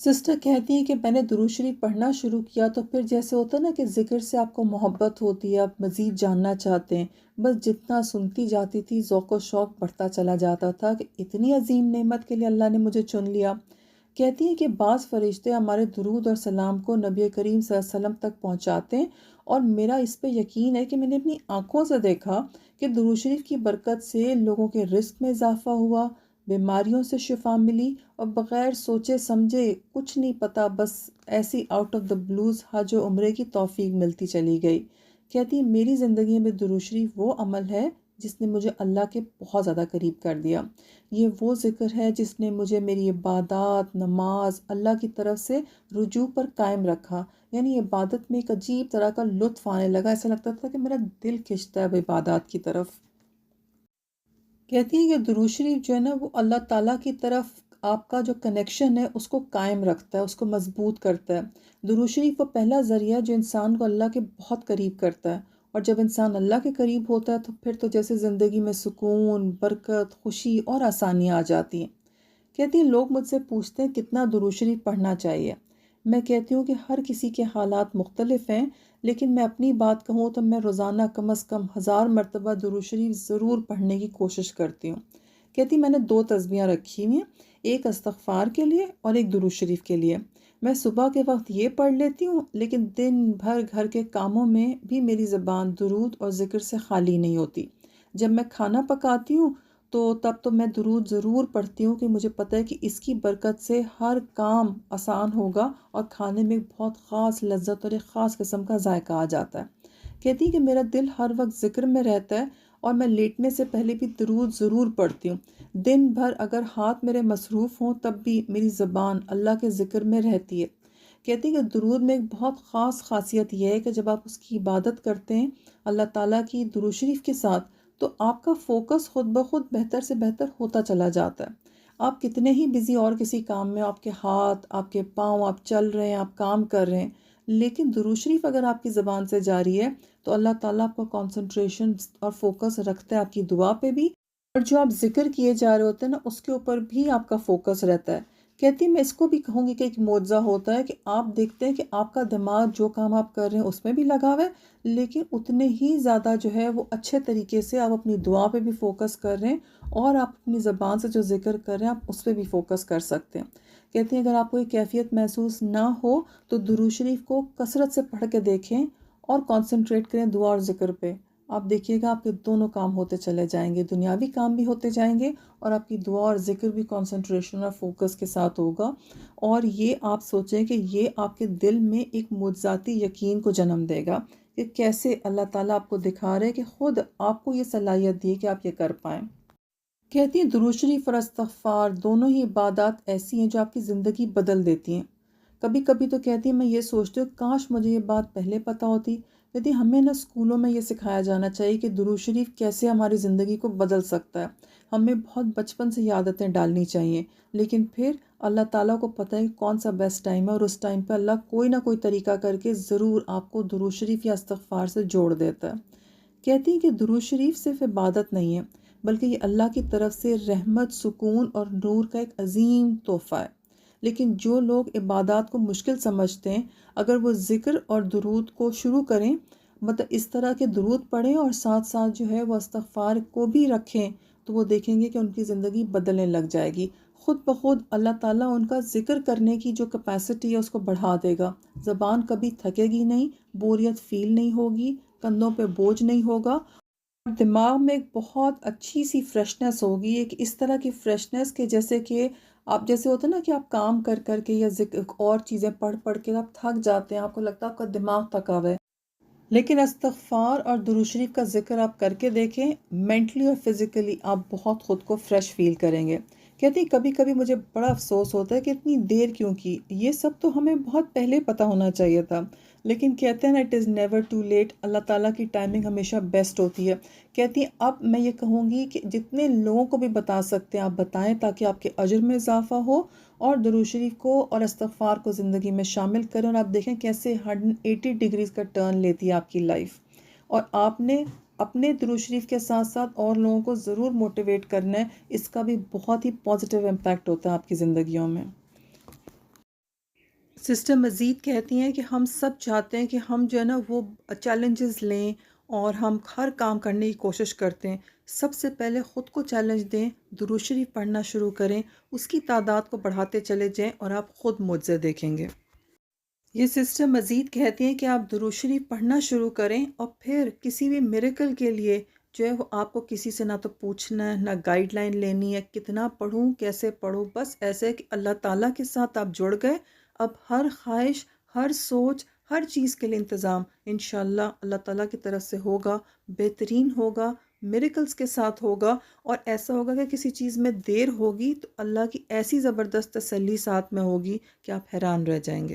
Sister کہتی ہیں کہ میں نے درود شریف پڑھنا شروع کیا تو پھر جیسے ہوتا ہے نا کہ ذکر سے آپ کو محبت ہوتی ہے، آپ مزید جاننا چاہتے ہیں، بس جتنا سنتی جاتی تھی ذوق و شوق بڑھتا چلا جاتا تھا کہ اتنی عظیم نعمت کے لیے اللہ نے مجھے چن لیا۔ کہتی ہیں کہ بعض فرشتے ہمارے درود اور سلام کو نبی کریم صلی اللہ علیہ وسلم تک پہنچاتے ہیں، اور میرا اس پہ یقین ہے کہ میں نے اپنی آنکھوں سے دیکھا کہ درود شریف کی برکت سے لوگوں کے رزق میں اضافہ ہوا، بیماریوں سے شفا ملی، اور بغیر سوچے سمجھے کچھ نہیں پتا بس ایسی آؤٹ آف دا بلوز حج و عمرے کی توفیق ملتی چلی گئی۔ کہتی ہے میری زندگی میں درود شریف وہ عمل ہے جس نے مجھے اللہ کے بہت زیادہ قریب کر دیا۔ یہ وہ ذکر ہے جس نے مجھے میری عبادات، نماز، اللہ کی طرف سے رجوع پر قائم رکھا۔ یعنی عبادت میں ایک عجیب طرح کا لطف آنے لگا، ایسا لگتا تھا کہ میرا دل کھنچتا ہے اب عبادات کی طرف۔ کہتی ہیں کہ درود شریف جو ہے نا وہ اللہ تعالیٰ کی طرف آپ کا جو کنیکشن ہے اس کو قائم رکھتا ہے، اس کو مضبوط کرتا ہے۔ درود شریف وہ پہلا ذریعہ ہے جو انسان کو اللہ کے بہت قریب کرتا ہے، اور جب انسان اللہ کے قریب ہوتا ہے تو پھر تو جیسے زندگی میں سکون، برکت، خوشی اور آسانیاں آ جاتی ہیں۔ کہتی ہیں لوگ مجھ سے پوچھتے ہیں کتنا درود شریف پڑھنا چاہیے۔ میں کہتی ہوں کہ ہر کسی کے حالات مختلف ہیں، لیکن میں اپنی بات کہوں تو میں روزانہ کم از کم 1000 مرتبہ درود شریف ضرور پڑھنے کی کوشش کرتی ہوں۔ کہتی میں نے 2 تسبیحاں رکھی ہوئی ہیں، ایک استغفار کے لیے اور ایک درود شریف کے لیے۔ میں صبح کے وقت یہ پڑھ لیتی ہوں، لیکن دن بھر گھر کے کاموں میں بھی میری زبان درود اور ذکر سے خالی نہیں ہوتی۔ جب میں کھانا پکاتی ہوں تو تب تو میں درود ضرور پڑھتی ہوں کہ مجھے پتہ ہے کہ اس کی برکت سے ہر کام آسان ہوگا اور کھانے میں بہت خاص لذت اور ایک خاص قسم کا ذائقہ آ جاتا ہے۔ کہتی ہے کہ میرا دل ہر وقت ذکر میں رہتا ہے، اور میں لیٹنے سے پہلے بھی درود ضرور پڑھتی ہوں۔ دن بھر اگر ہاتھ میرے مصروف ہوں تب بھی میری زبان اللہ کے ذکر میں رہتی ہے۔ کہتی ہے کہ درود میں ایک بہت خاص خاصیت یہ ہے کہ جب آپ اس کی عبادت کرتے ہیں اللہ تعالیٰ کی درود شریف کے ساتھ، تو آپ کا فوکس خود بخود بہتر سے بہتر ہوتا چلا جاتا ہے۔ آپ کتنے ہی بزی اور کسی کام میں، آپ کے ہاتھ، آپ کے پاؤں، آپ چل رہے ہیں، آپ کام کر رہے ہیں، لیکن درود شریف اگر آپ کی زبان سے جاری ہے تو اللہ تعالیٰ آپ کو کنسنٹریشن اور فوکس رکھتا ہے آپ کی دعا پہ بھی، اور جو آپ ذکر کیے جا رہے ہوتے ہیں نا اس کے اوپر بھی آپ کا فوکس رہتا ہے۔ کہتی میں اس کو بھی کہوں گی کہ ایک معجزہ ہوتا ہے کہ آپ دیکھتے ہیں کہ آپ کا دماغ جو کام آپ کر رہے ہیں اس میں بھی لگا ہوا ہے، لیکن اتنے ہی زیادہ جو ہے وہ اچھے طریقے سے آپ اپنی دعا پہ بھی فوکس کر رہے ہیں، اور آپ اپنی زبان سے جو ذکر کر رہے ہیں آپ اس پہ بھی فوکس کر سکتے ہیں۔ کہتی ہیں اگر آپ کو یہ کیفیت محسوس نہ ہو تو درود شریف کو کثرت سے پڑھ کے دیکھیں اور کنسنٹریٹ کریں دعا اور ذکر پہ۔ آپ دیکھیے گا آپ کے دونوں کام ہوتے چلے جائیں گے، دنیاوی کام بھی ہوتے جائیں گے، اور آپ کی دعا اور ذکر بھی کنسنٹریشن اور فوکس کے ساتھ ہوگا، اور یہ آپ سوچیں کہ یہ آپ کے دل میں ایک معجزاتی یقین کو جنم دے گا کہ کیسے اللہ تعالیٰ آپ کو دکھا رہے کہ خود آپ کو یہ صلاحیت دی کہ آپ یہ کر پائیں۔ کہتی ہیں درود شریف اور استغفار دونوں ہی عبادات ایسی ہیں جو آپ کی زندگی بدل دیتی ہیں۔ کبھی کبھی تو کہتی ہیں میں یہ سوچتی ہوں کاش مجھے یہ بات پہلے پتہ ہوتی۔ کہتی ہمیں نا اسکولوں میں یہ سکھایا جانا چاہیے کہ درود شریف کیسے ہماری زندگی کو بدل سکتا ہے۔ ہمیں بہت بچپن سے یہ عادتیں ڈالنی چاہیے، لیکن پھر اللہ تعالیٰ کو پتہ ہے کون سا بیسٹ ٹائم ہے، اور اس ٹائم پہ اللہ کوئی نہ کوئی طریقہ کر کے ضرور آپ کو درود شریف یا استغفار سے جوڑ دیتا ہے۔ کہتی ہیں کہ درود شریف صرف عبادت نہیں ہے، بلکہ یہ اللہ کی طرف سے رحمت، سکون اور نور کا ایک عظیم تحفہ ہے۔ لیکن جو لوگ عبادات کو مشکل سمجھتے ہیں، اگر وہ ذکر اور درود کو شروع کریں، مطلب اس طرح کے درود پڑھیں اور ساتھ ساتھ جو ہے وہ استغفار کو بھی رکھیں، تو وہ دیکھیں گے کہ ان کی زندگی بدلنے لگ جائے گی۔ خود بخود اللہ تعالیٰ ان کا ذکر کرنے کی جو کیپیسٹی ہے اس کو بڑھا دے گا۔ زبان کبھی تھکے گی نہیں، بوریت فیل نہیں ہوگی، کندھوں پہ بوجھ نہیں ہوگا، اور دماغ میں ایک بہت اچھی سی فریشنس ہوگی، ایک اس طرح کی فریشنس کہ جیسے کہ آپ جیسے ہوتا ہے نا کہ آپ کام کر کر کے یا ذکر اور چیزیں پڑھ پڑھ کے آپ تھک جاتے ہیں، آپ کو لگتا ہے آپ کا دماغ تھکا ہوا ہے، لیکن استغفار اور درود شریف کا ذکر آپ کر کے دیکھیں، مینٹلی اور فزیکلی آپ بہت خود کو فریش فیل کریں گے۔ کہتی کبھی کبھی مجھے بڑا افسوس ہوتا ہے کہ اتنی دیر کیوں کی، یہ سب تو ہمیں بہت پہلے پتہ ہونا چاہیے تھا، لیکن کہتے ہیں نا it is never too late, اللہ تعالیٰ کی ٹائمنگ ہمیشہ بیسٹ ہوتی ہے۔ کہتی ہیں اب میں یہ کہوں گی کہ جتنے لوگوں کو بھی بتا سکتے ہیں آپ بتائیں، تاکہ آپ کے اجر میں اضافہ ہو، اور درود شریف کو اور استغفار کو زندگی میں شامل کریں، اور آپ دیکھیں کیسے 180 ڈگریز کا ٹرن لیتی ہے آپ کی لائف۔ اور آپ نے اپنے درود شریف کے ساتھ ساتھ اور لوگوں کو ضرور موٹیویٹ کرنا ہے، اس کا بھی بہت ہی پازیٹیو امپیکٹ ہوتا ہے آپ کی زندگیوں میں۔ سسٹر مزید کہتی ہیں کہ ہم سب چاہتے ہیں کہ ہم جو ہے نا وہ چیلنجز لیں اور ہم ہر کام کرنے کی کوشش کرتے ہیں. سب سے پہلے خود کو چیلنج دیں، درود شریف پڑھنا شروع کریں، اس کی تعداد کو بڑھاتے چلے جائیں اور آپ خود معجزے دیکھیں گے. یہ سسٹر مزید کہتی ہیں کہ آپ درود شریف پڑھنا شروع کریں اور پھر کسی بھی میریکل کے لیے جو ہے وہ آپ کو کسی سے نہ تو پوچھنا ہے، نہ گائیڈ لائن لینی ہے کتنا پڑھوں کیسے پڑھوں، بس ایسے کہ اللہ تعالیٰ کے ساتھ آپ جڑ گئے. اب ہر خواہش، ہر سوچ، ہر چیز کے لیے انتظام انشاءاللہ اللہ تعالیٰ کی طرف سے ہوگا، بہترین ہوگا، میریکلز کے ساتھ ہوگا. اور ایسا ہوگا کہ کسی چیز میں دیر ہوگی تو اللہ کی ایسی زبردست تسلی ساتھ میں ہوگی کہ آپ حیران رہ جائیں گے.